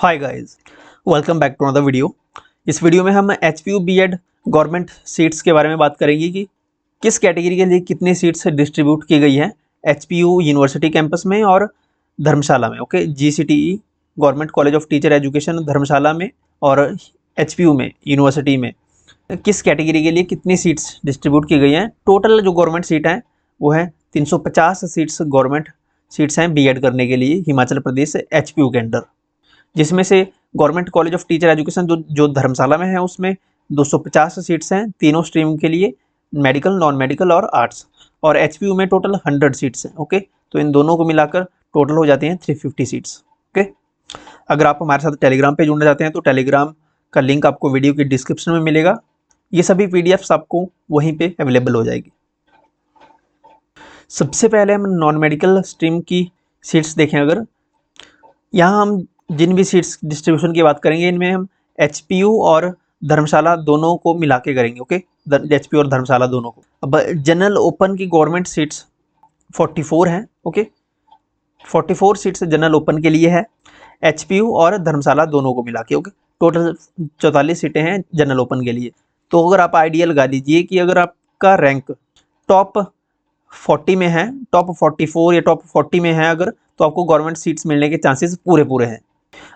Hi guys, welcome back to another video. इस video में हम एचपीयू बीएड गवर्नमेंट सीट्स के बारे में बात करेंगे कि किस कैटेगरी के लिए कितनी सीट्स डिस्ट्रीब्यूट की गई हैं एचपीयू यूनिवर्सिटी कैंपस में और धर्मशाला में। Okay, GCTE government college of teacher education Dharamshala में और एचपीयू में यूनिवर्सिटी में किस कैटेगरी के लिए कितनी सीट्स डिस्ट्रीब्यूट की गई हैं। टोटल जो गवर्नमेंट सीट हैं वो है 350 सीट्स गवर्नमेंट सीट्स हैं बीएड करने के लिए हिमाचल प्रदेश एचपीयू के अंडर, जिसमें से government college of teacher education जो धर्मशाला में है उसमें 250 सीट्स हैं तीनों स्ट्रीम के लिए, मेडिकल, नॉन मेडिकल और आर्ट्स। और एचपीयू में टोटल 100 सीट्स हैं। ओके, तो इन दोनों को मिलाकर टोटल हो जाती हैं 350 सीट्स। ओके, अगर आप हमारे साथ टेलीग्राम पे जुड़ना चाहते हैं तो टेलीग्राम का लिंक आपको वीडियो की डिस्क्रिप्शन में मिलेगा। ये सभी पीडीएफ्स आपको वहीं पे अवेलेबल हो जाएगी। सबसे पहले हम नॉन मेडिकल स्ट्रीम की सीट्स देखें। अगर यहाँ हम जिन भी सीट्स डिस्ट्रीब्यूशन की बात करेंगे इनमें हम एचपीयू और धर्मशाला दोनों को मिला के करेंगे। ओके, एचपीयू और धर्मशाला दोनों को। अब जनरल ओपन की गवर्नमेंट सीट्स 44 हैं। ओके, 44 सीट्स जनरल ओपन के लिए है एचपीयू और धर्मशाला दोनों को मिला के। ओके, टोटल 44 सीटें हैं जनरल ओपन के लिए। तो अगर आप आइडियल लगा लीजिए कि अगर आपका रैंक टॉप 40 में है, टॉप 44 या टॉप 40 में है अगर, तो आपको गवर्नमेंट सीट्स मिलने के चांसेस पूरे हैं।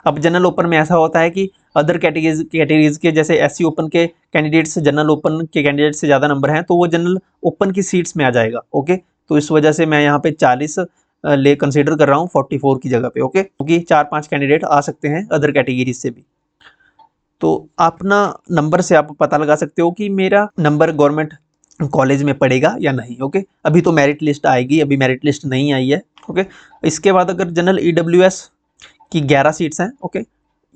अब जनरल ओपन में ऐसा होता है कि अदर कैटेगरीज के जैसे एससी ओपन के कैंडिडेट्स जनरल ओपन के कैंडिडेट से ज़्यादा नंबर हैं तो वो जनरल ओपन की सीट्स में आ जाएगा। ओके, तो इस वजह से मैं यहाँ पे 40 ले कंसीडर कर रहा हूँ 44 की जगह पे। ओके, क्योंकि 4-5 कैंडिडेट आ सकते हैं अदर कैटेगरीज से भी। तो अपना नंबर से आप पता लगा सकते हो कि मेरा नंबर गवर्नमेंट कॉलेज में पड़ेगा या नहीं। ओके, अभी तो मेरिट लिस्ट आएगी, अभी मेरिट लिस्ट नहीं आई है। ओके, इसके बाद अगर जनरल ईडब्ल्यूएस की 11 सीट्स हैं। ओके,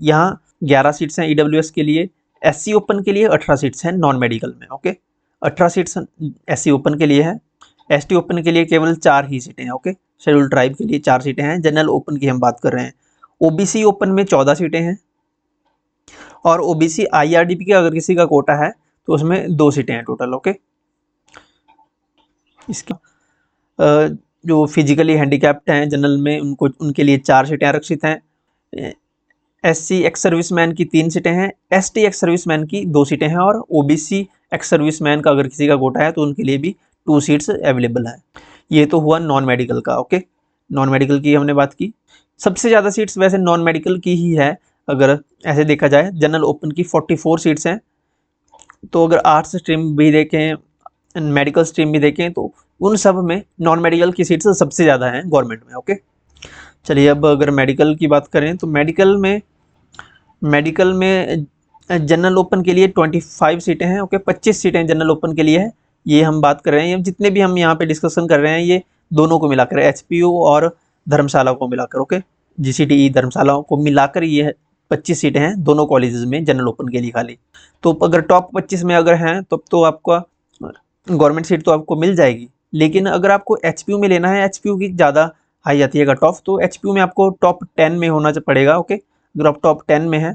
यहाँ 11 सीट्स हैं ईडब्ल्यूएस के लिए। एससी ओपन के लिए 18 सीट्स हैं नॉन मेडिकल में। ओके, 18 सीट्स एससी ओपन के लिए है। एसटी ओपन के लिए केवल 4 ही सीटें हैं। ओके, शेड्यूल ट्राइब के लिए 4 सीटें हैं। जनरल ओपन की हम बात कर रहे हैं। ओबीसी ओपन में 14 सीटें हैं और ओबीसी आईआरडीपी का अगर किसी का कोटा है तो उसमें 2 सीटें हैं टोटल। ओके, इसके जो फिजिकली हैंडीकैप्ड हैं जनरल में उनके लिए 4 सीटें आरक्षित हैं। एससी एक्स सर्विसमैन की 3 सीटें हैं। एसटी एक्स सर्विसमैन की 2 सीटें हैं और ओबीसी एक्स सर्विसमैन का अगर किसी का कोटा है तो उनके लिए भी 2 सीट्स अवेलेबल है। ये तो हुआ नॉन मेडिकल का। ओके, नॉन मेडिकल की हमने बात की। सबसे ज़्यादा सीट्स वैसे नॉन मेडिकल की ही है अगर ऐसे देखा जाए। जनरल ओपन की 44 सीट्स हैं। तो अगर आर्ट्स स्ट्रीम भी देखें, मेडिकल स्ट्रीम भी देखें तो उन सब में नॉन मेडिकल की सीट्स सबसे ज़्यादा हैं गवर्नमेंट में। ओके, चलिए अब अगर मेडिकल की बात करें तो मेडिकल में जनरल ओपन के लिए 25 सीटें हैं। ओके, 25 सीटें जनरल ओपन के लिए है। ये हम बात कर रहे हैं, जितने भी हम यहाँ पे डिस्कशन कर रहे हैं ये दोनों को मिलाकर, एचपीयू और धर्मशाला को मिलाकर। ओके, जीसीटीई धर्मशाला को मिलाकर ये 25 सीटें हैं दोनों कॉलेजेस में जनरल ओपन के लिए खाली। तो अगर टॉप 25 में अगर हैं तब तो आपका गवर्नमेंट सीट तो आपको मिल जाएगी। लेकिन अगर आपको एचपीयू में लेना है, एचपीयू की ज़्यादा हाई आती है कट ऑफ, तो एचपीयू में आपको टॉप 10 में होना पड़ेगा। ओके, अगर आप टॉप 10 में हैं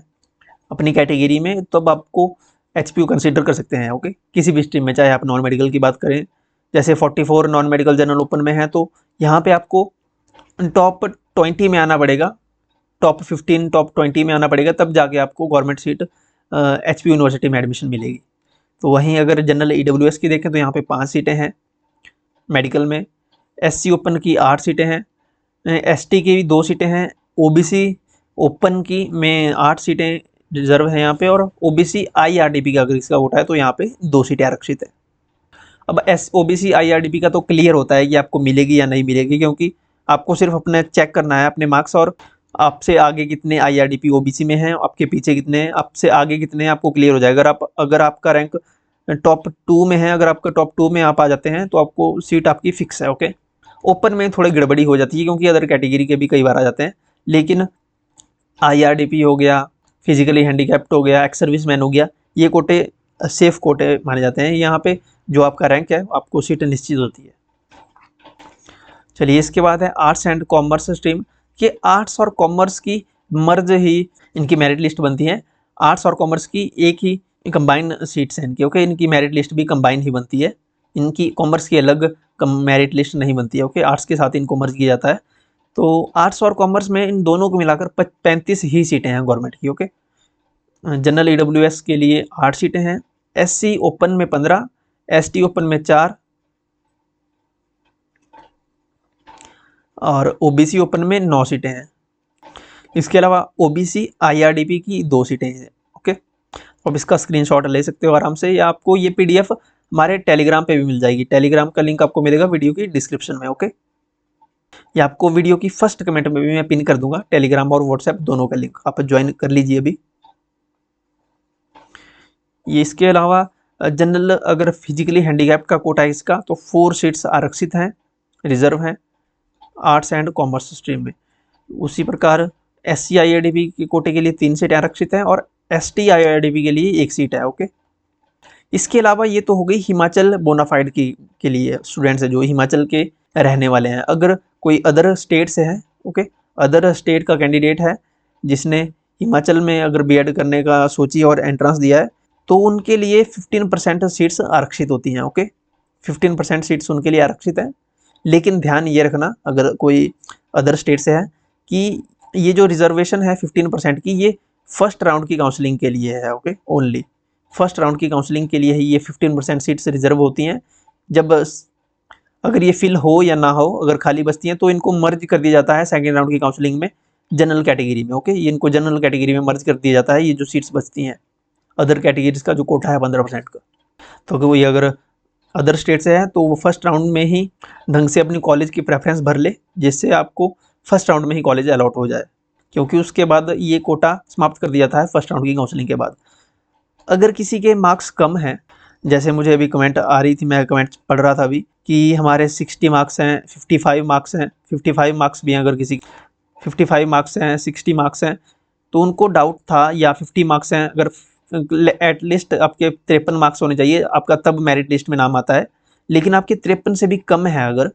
अपनी कैटेगरी में तब आपको एचपीयू कंसीडर कर सकते हैं। ओके, किसी भी स्ट्रीम में, चाहे आप नॉन मेडिकल की बात करें, जैसे 44 नॉन मेडिकल जनरल ओपन में है तो यहाँ पे आपको टॉप 20 में आना पड़ेगा, टॉप 15 टॉप 20 में आना पड़ेगा, तब जाके आपको गवर्नमेंट सीट एचपीयू यूनिवर्सिटी में एडमिशन मिलेगी। तो वहीं अगर जनरल ईडब्ल्यूएस की देखें तो यहाँ पे 5 सीटें हैं मेडिकल में। एससी ओपन की 8 सीटें हैं। एसटी की भी 2 सीटें हैं। ओबीसी ओपन की में 8 सीटें रिजर्व हैं यहाँ पे। और ओबीसी आईआरडीपी का अगर इसका कोटा है तो यहाँ पे 2 सीटें आरक्षित है। अब ओबीसी आईआरडीपी का तो क्लियर होता है कि आपको मिलेगी या नहीं मिलेगी, क्योंकि आपको सिर्फ अपने चेक करना है अपने मार्क्स और आपसे आगे कितने आईआरडीपी ओबीसी में हैं, आपके पीछे कितने हैं, आपसे आगे कितने हैं, आपको क्लियर हो जाएगा। अगर आपका रैंक टॉप 2 में है, अगर आपका टॉप 2 में आप आ जाते हैं तो आपको सीट आपकी फिक्स है। ओके, ओपन में थोड़ी गड़बड़ी हो जाती है क्योंकि अदर कैटेगरी के भी कई बार आ जाते हैं, लेकिन आईआरडीपी हो गया, फिजिकली हैंडीकैप्ड हो गया, एक्स सर्विसमैन हो गया, ये कोटे सेफ कोटे माने जाते हैं। यहाँ पे जो आपका रैंक है आपको सीट निश्चित होती है। चलिए इसके बाद है आर्ट्स एंड कॉमर्स स्ट्रीम। कि आर्ट्स और कॉमर्स की मर्ज ही इनकी मेरिट लिस्ट बनती है। आर्ट्स और कॉमर्स की एक ही कंबाइन सीट्स हैं इनकी। ओके, इनकी मेरिट लिस्ट भी कंबाइन ही बनती है, इनकी कॉमर्स की अलग मेरिट लिस्ट नहीं बनती है। ओके, आर्ट्स के साथ इनको मर्ज किया जाता है। तो आर्ट्स और कॉमर्स में इन दोनों को मिलाकर 35 ही सीटें हैं गवर्नमेंट की। ओके, जनरल EWS के लिए 8 सीटें हैं, SC ओपन में 15, ST ओपन में 4 और OBC ओपन में 9 सीटें हैं। इसके अलावा OBC IRDP की 2 सीटें हैं। ओके, अब इसका स्क्रीनशॉट ले सकते हो आराम से, या आपको ये PDF हमारे टेलीग्राम पे भी मिल जाएगी। टेलीग्राम का लिंक आपको मिलेगा वीडियो की डिस्क्रिप्शन में। ओके, या आपको वीडियो की फर्स्ट कमेंट में भी मैं पिन कर दूंगा, टेलीग्राम और व्हाट्सएप दोनों का लिंक, आप ज्वाइन कर लीजिए अभी। ये इसके अलावा जनरल अगर फिजिकली हैंडीकैप्ड का कोटा है इसका, तो 4 सीट्स आरक्षित हैं, रिजर्व हैं आर्ट्स एंड कॉमर्स स्ट्रीम में। उसी प्रकार SC IRDP के कोटे के लिए 3 सीटें आरक्षित हैं और ST IRDP के लिए 1 सीट है। ओके, इसके अलावा ये तो हो गई हिमाचल बोनाफाइड की के लिए स्टूडेंट्स है जो हिमाचल के रहने वाले हैं। अगर कोई अदर स्टेट से है, ओके, अदर स्टेट का कैंडिडेट है जिसने हिमाचल में अगर BEd करने का सोची और एंट्रेंस दिया है, तो उनके लिए 15% सीट्स आरक्षित होती हैं। ओके, 15% सीट्स उनके लिए आरक्षित हैं। लेकिन ध्यान ये रखना, अगर कोई अदर स्टेट से है, कि ये जो रिजर्वेशन है 15% की, ये फर्स्ट राउंड की काउंसलिंग के लिए है। ओके, ओनली फर्स्ट राउंड की काउंसलिंग के लिए ही ये 15% सीट्स रिजर्व होती हैं। जब अगर ये फिल हो या ना हो, अगर खाली बचती हैं, तो इनको मर्ज कर दिया जाता है सेकेंड राउंड की काउंसलिंग में जनरल कैटेगरी में। ओके, ये इनको जनरल कैटेगरी में मर्ज कर दिया जाता है, ये जो सीट्स बचती हैं अदर कैटेगरीज का जो कोटा है 15% का। तो वही अगर अदर स्टेट से है तो वो फर्स्ट राउंड में ही ढंग से अपनी कॉलेज की प्रेफरेंस भर ले, जिससे आपको फर्स्ट राउंड में ही कॉलेज अलॉट हो जाए, क्योंकि उसके बाद ये कोटा समाप्त कर दिया जाता है फर्स्ट राउंड की काउंसलिंग के बाद। अगर किसी के मार्क्स कम हैं, जैसे मुझे अभी कमेंट आ रही थी, मैं कमेंट पढ़ रहा था अभी कि हमारे 60 मार्क्स हैं, 55 मार्क्स हैं, 55 मार्क्स भी हैं, अगर किसी 55 मार्क्स हैं, 60 मार्क्स हैं, तो उनको डाउट था, या 50 मार्क्स हैं, अगर एटलीस्ट आपके 53 मार्क्स होने चाहिए आपका, तब मेरिट लिस्ट में नाम आता है। लेकिन आपके 53 से भी कम है अगर,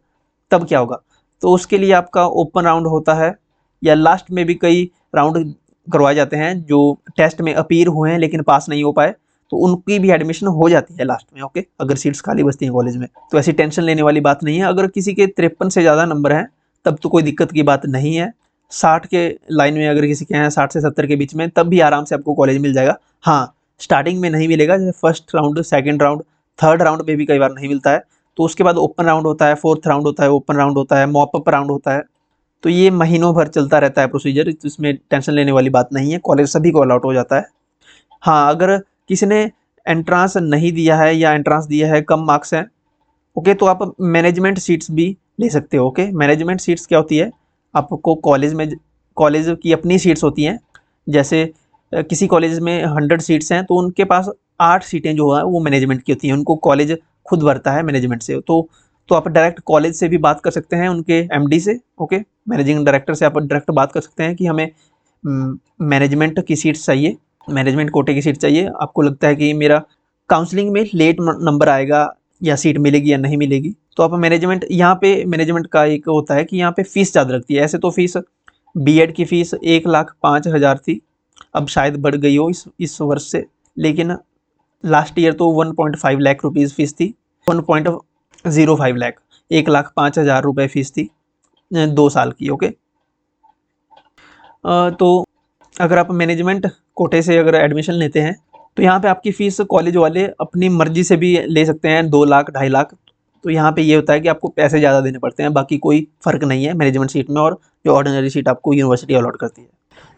तब क्या होगा? तो उसके लिए आपका ओपन राउंड होता है, या लास्ट में भी कई राउंड करवाए जाते हैं जो टेस्ट में अपीयर हुए हैं लेकिन पास नहीं हो पाए, तो उनकी भी एडमिशन हो जाती है लास्ट में। ओके, अगर सीट्स खाली बचती हैं कॉलेज में, तो ऐसी टेंशन लेने वाली बात नहीं है। अगर किसी के 53 से ज़्यादा नंबर हैं तब तो कोई दिक्कत की बात नहीं है। 60 के लाइन में अगर किसी के हैं, 60 से 70 के बीच में, तब भी आराम से आपको कॉलेज मिल जाएगा। हाँ, स्टार्टिंग में नहीं मिलेगा, जैसे first round, second round, third round में भी कई बार नहीं मिलता है। तो उसके बाद ओपन राउंड होता है, फोर्थ राउंड होता है, ओपन राउंड होता है, मॉप अप राउंड होता है। तो ये महीनों भर चलता रहता है प्रोसीजर, तो इसमें टेंशन लेने वाली बात नहीं है, कॉलेज सभी को अलॉट हो जाता है। हाँ, अगर किसी ने एंट्रांस नहीं दिया है या एंट्रांस दिया है, कम मार्क्स हैं, ओके, तो आप मैनेजमेंट सीट्स भी ले सकते हो। ओके, मैनेजमेंट सीट्स क्या होती है? आपको कॉलेज में, कॉलेज की अपनी सीट्स होती हैं। जैसे किसी कॉलेज में 100 सीट्स हैं, तो उनके पास 8 सीटें जो है वो मैनेजमेंट की होती हैं, उनको कॉलेज खुद भरता है मैनेजमेंट से। तो आप डायरेक्ट कॉलेज से भी बात कर सकते हैं, उनके MD से। ओके, मैनेजिंग डायरेक्टर से आप डायरेक्ट बात कर सकते हैं कि हमें मैनेजमेंट की सीट चाहिए, मैनेजमेंट कोटे की सीट चाहिए। आपको लगता है कि मेरा काउंसलिंग में लेट नंबर आएगा, या सीट मिलेगी या नहीं मिलेगी, तो आप मैनेजमेंट, यहाँ पे मैनेजमेंट का एक होता है कि यहाँ पे फीस ज़्यादा लगती है। ऐसे तो फीस BEd की फ़ीस 1,05,000 थी, अब शायद बढ़ गई हो इस वर्ष से, लेकिन लास्ट ईयर तो 1.5 लाख रुपीज़ फ़ीस थी, 1.05 लाख, 1,05,000 रुपये फ़ीस थी 2 साल की। ओके, तो अगर आप मैनेजमेंट कोटे से अगर एडमिशन लेते हैं, तो यहाँ पे आपकी फ़ीस कॉलेज वाले अपनी मर्जी से भी ले सकते हैं, 2 लाख, 2.5 लाख। तो यहाँ पे ये होता है कि आपको पैसे ज़्यादा देने पड़ते हैं, बाकी कोई फ़र्क नहीं है मैनेजमेंट सीट में और जो ऑर्डिनरी सीट आपको यूनिवर्सिटी अलॉट करती है।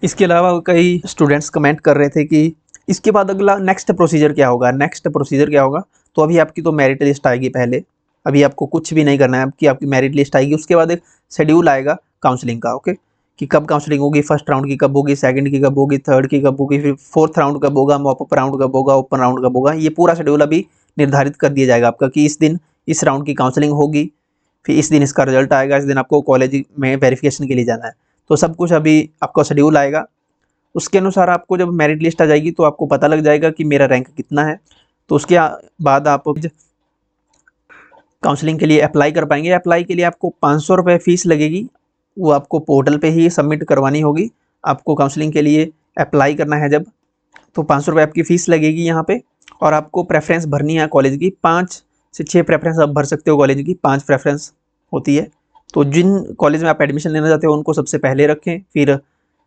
इसके अलावा कई स्टूडेंट्स कमेंट कर रहे थे कि इसके बाद अगला नेक्स्ट प्रोसीजर क्या होगा, नेक्स्ट प्रोसीजर क्या होगा? तो अभी आपकी तो मेरिट लिस्ट आएगी पहले, अभी आपको कुछ भी नहीं करना है, आपकी मेरिट लिस्ट आएगी, उसके बाद एक शेड्यूल आएगा काउंसलिंग का। ओके, कि कब काउंसलिंग होगी, फर्स्ट राउंड की कब होगी, सेकंड की कब होगी, थर्ड की कब होगी, फिर फोर्थ राउंड कब होगा, मॉप अप राउंड कब होगा, ओपन राउंड कब होगा। ये पूरा शेड्यूल अभी निर्धारित कर दिया जाएगा आपका कि इस दिन इस राउंड की काउंसलिंग होगी, फिर इस दिन इसका रिजल्ट आएगा, इस दिन आपको कॉलेज में वेरिफिकेशन के लिए जाना है। तो सब कुछ अभी आपका शेड्यूल आएगा, उसके अनुसार आपको जब मेरिट लिस्ट आ जाएगी तो आपको पता लग जाएगा कि मेरा रैंक कितना है। तो उसके बाद आप काउंसलिंग के लिए अप्लाई कर पाएंगे। अप्लाई के लिए आपको 500 रुपये फ़ीस लगेगी, वो आपको पोर्टल पे ही सबमिट करवानी होगी। आपको काउंसलिंग के लिए अप्लाई करना है जब, तो 500 रुपये आपकी फ़ीस लगेगी यहाँ पे, और आपको प्रेफरेंस भरनी है कॉलेज की। 5 से 6 प्रेफरेंस आप भर सकते हो कॉलेज की, 5 प्रेफरेंस होती है। तो जिन कॉलेज में आप एडमिशन लेना चाहते हो उनको सबसे पहले रखें, फिर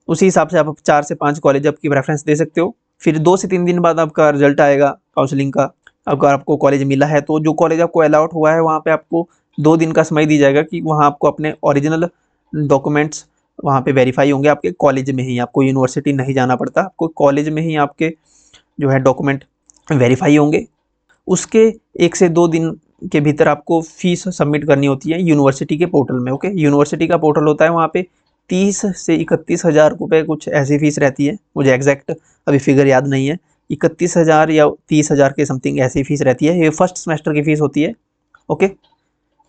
उसी हिसाब से आप 4 से 5 कॉलेज आपकी प्रेफरेंस दे सकते हो। फिर 2 से 3 दिन बाद आपका रिजल्ट आएगा काउंसलिंग का। अगर आपको कॉलेज मिला है तो जो कॉलेज आपको अलॉट हुआ है वहाँ पे आपको 2 दिन का समय दी जाएगा कि वहाँ आपको अपने ओरिजिनल डॉक्यूमेंट्स वहाँ पे वेरीफाई होंगे आपके कॉलेज में ही, आपको यूनिवर्सिटी नहीं जाना पड़ता, आपको कॉलेज में ही आपके जो है डॉक्यूमेंट वेरीफाई होंगे। उसके 1 से 2 दिन के भीतर आपको फीस सबमिट करनी होती है यूनिवर्सिटी के पोर्टल में। ओके, यूनिवर्सिटी का पोर्टल होता है, वहाँ पे 30 से 31,000 रुपये कुछ ऐसी फीस रहती है, मुझे एग्जैक्ट अभी फिगर याद नहीं है, 31,000 या 30,000 के समथिंग ऐसी फीस रहती है। ये फर्स्ट सेमेस्टर की फीस होती है। ओके,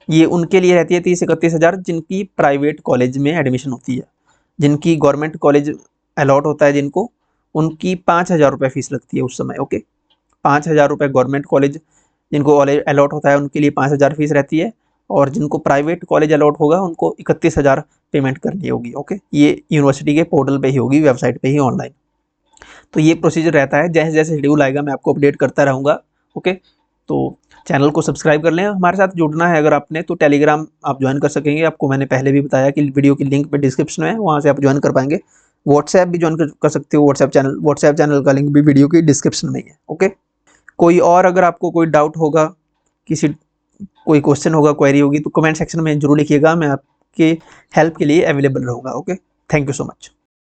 ये उनके लिए रहती है 30 से 31,000 जिनकी प्राइवेट कॉलेज में एडमिशन होती है। जिनकी गवर्नमेंट कॉलेज अलॉट होता है जिनको, उनकी 5,000 रुपये फीस लगती है उस समय। ओके, 5,000 रुपये गवर्नमेंट कॉलेज जिनको अलॉट होता है उनके लिए 5,000 फीस रहती है, और जिनको प्राइवेट कॉलेज अलॉट होगा उनको 31,000 पेमेंट करनी होगी। ओके, ये यूनिवर्सिटी के पोर्टल पे ही होगी, वेबसाइट पे ही ऑनलाइन। तो ये प्रोसीजर रहता है, जैसे जैसे शेड्यूल आएगा मैं आपको अपडेट करता रहूँगा। ओके, तो चैनल को सब्सक्राइब कर लें। हमारे साथ जुड़ना है अगर आपने तो टेलीग्राम आप ज्वाइन कर सकेंगे, आपको मैंने पहले भी बताया कि वीडियो की लिंक पे डिस्क्रिप्शन में है, वहाँ से आप ज्वाइन कर पाएंगे। व्हाट्सएप भी ज्वाइन कर सकते हो, व्हाट्सएप चैनल का लिंक भी वीडियो की डिस्क्रिप्शन में ही है। ओके, कोई और अगर आपको कोई डाउट होगा, किसी कोई क्वेश्चन होगा, क्वेरी होगी, तो कमेंट सेक्शन में जरूर लिखिएगा, मैं आपके हेल्प के लिए अवेलेबल रहूँगा। Okay, thank you so much.